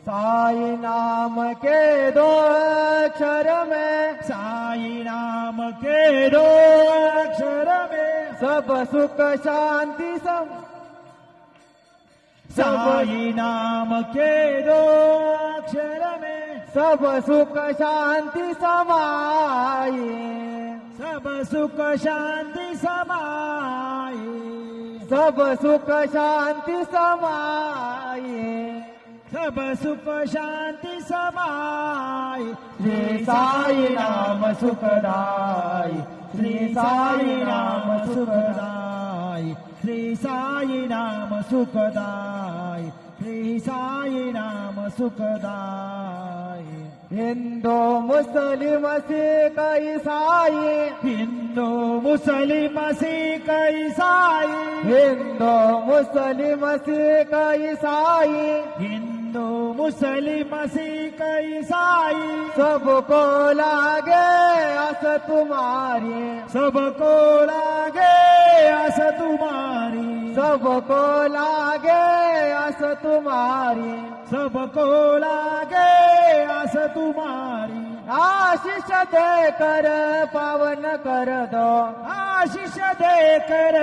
साई नाम के दो अक्षर में, साई नाम के दो अक्षर में सब सुख शांति सम, साई नाम के दो अक्षर में सब सुख शांति समाये, सब सुख शांति समाये, सब सुख शांति समाये, सब सुख शांति समाये। श्री साई नाम सुखदाई, श्री साई नाम सुखदाई, श्री साई नाम सुखदाई, श्री साई नाम सुखदाई। हिंदू मुस्लिम सिख ईसाई, हिंदू मुस्लिम सिख ईसाई, हिंदू मुस्लिम सिख ईसाई, हिंदू मुस्लिम सिख ईसाई सबको लागे आस तुम्हारी, सबको लागे आस तुम्हारी, सबको लागे आस तुम्हारी, सबको लागे आस तुम्हारी। आशीष देकर पावन कर दो, आशीष देकर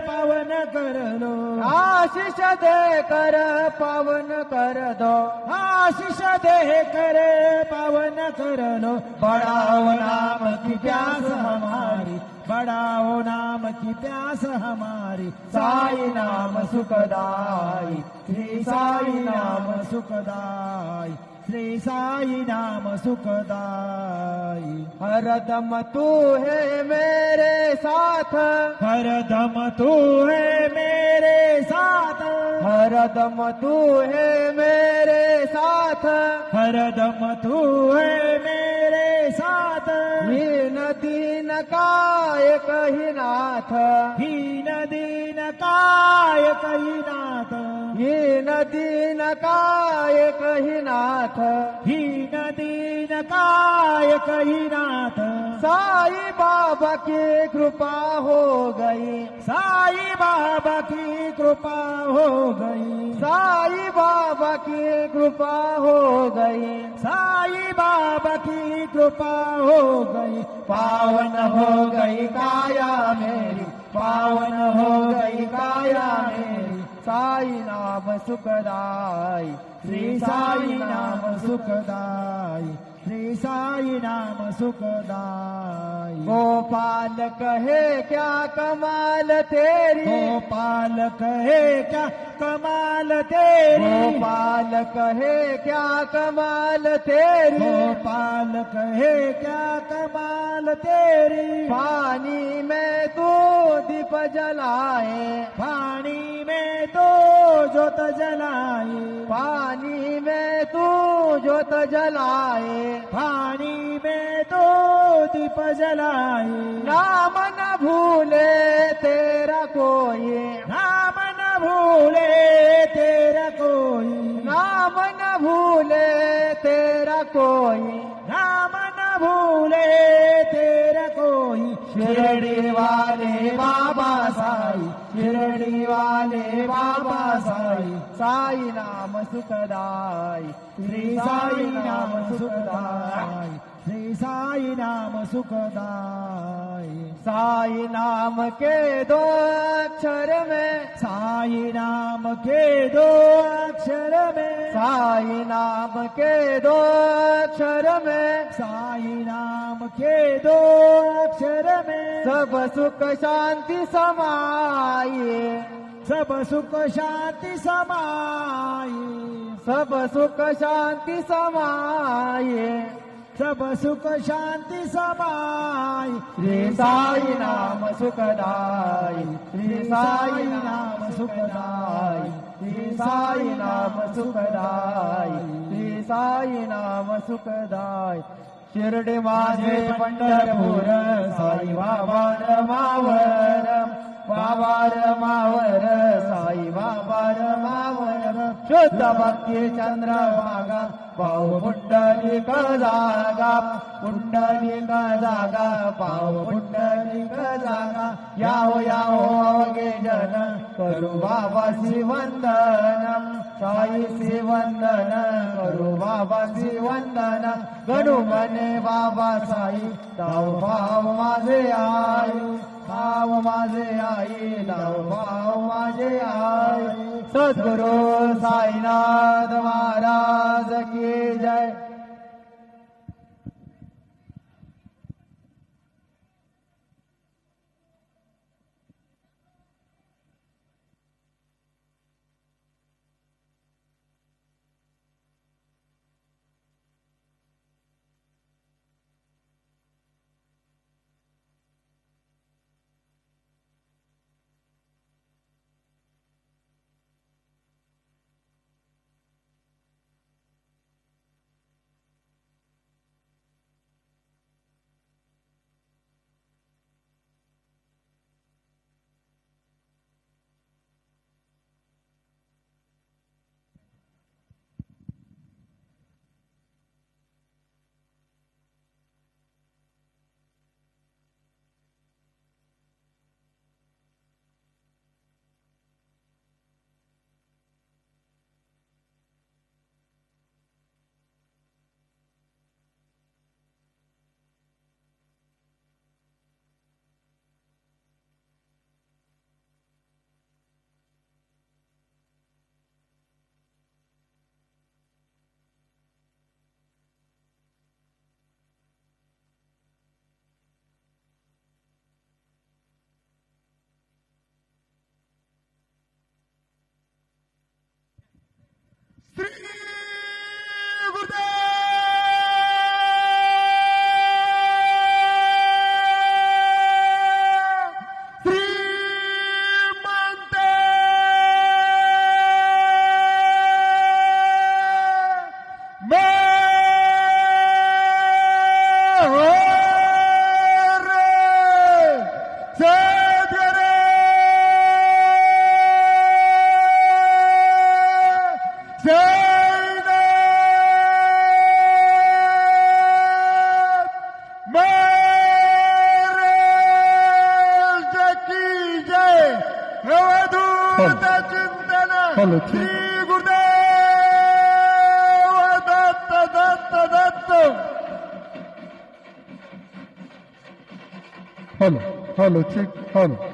पावन कर लो, आशीष देकर पावन कर दो, आशीष देकर पावन कर लो। बढ़ाओ नाम की प्यास हमारी, बढ़ाओ नाम की प्यास हमारी। साई नाम सुखदाई, श्री साई नाम सुखदाई, श्री साई नाम सुखदाई। हरदम तू है मेरे साथ, हरदम तू है मेरे साथ, हरदम तू है मेरे साथ, हरदम तू है मेरे साथ। हीन दीन का एक ही नाथ, हीन दीन काय कही नाथ, हीन दीन का एक ही नाथ, हीन दीन काय कही नाथ। साई बाबा की कृपा हो गई, साई बाबा की कृपा हो गई, साई बाबा की कृपा हो गई, साई बाबा की कृपा हो गई। पावन हो गई काया मेरी, पावन हो गई काया मेरी। साई नाम सुखदाई, श्री साई नाम सुखदाई, श्री साई नाम सुखदाई। गोपाल कहे क्या कमाल तेरी, गोपाल कहे क्या कमाल तेरी, गोपाल कहे क्या कमाल तेरी, गोपाल कहे क्या कमाल तेरी। पानी में तू दीप जलाए, पानी में तो जोत जलाए, पानी में तू जोत जलाए, पानी में तो दीप जलाए। नाम न भूले तेरा कोई, नाम न भूले तेरा कोई, नाम न भूले तेरा कोई, नाम न भूले तेरा कोई। शिरडी वाले बाबा साई, शिरडी वाले बाबा साई। साई नाम सुखदाई, श्री साई नाम सुखदाई, श्री साई नाम सुखदाई। साई नाम के दो अक्षर में, साई नाम के दो अक्षर में, साई नाम के दो अक्षर में, साई नाम के दो अक्षर में सब सुख शांति समाये, सब सुख शांति समाये, सब सुख शांति समाये। सब सुख शांति समाये। श्री साई नाम सुखदाई, श्री साई नाम सुखदाई, श्री साई नाम सुखदाई, श्री साई नाम सुखदाई। शिर्डी माझे पंढरपूर, साई बाबा रमावर, बाबा रमावर, साई बाबा रमावर। शुद्ध भक्ती चंद्रभागा, पाव पुंडलिक जागा, पुंडलिक जागा, पाव पुंडलिक जागा। यावो यावो अवघे जन, करू बाबासी वंदनम। साईचे वंदन करू बाबांचे वंदन गणू म्हणे बाबा साई लाव भाव माझे आई भाव माझे आई लाव भाव माझे आई सद्गुरु साईनाथ महाराज की जय. Hello Shri Gurudev Datta Datta Datta. Hello hello ठीक हॅलो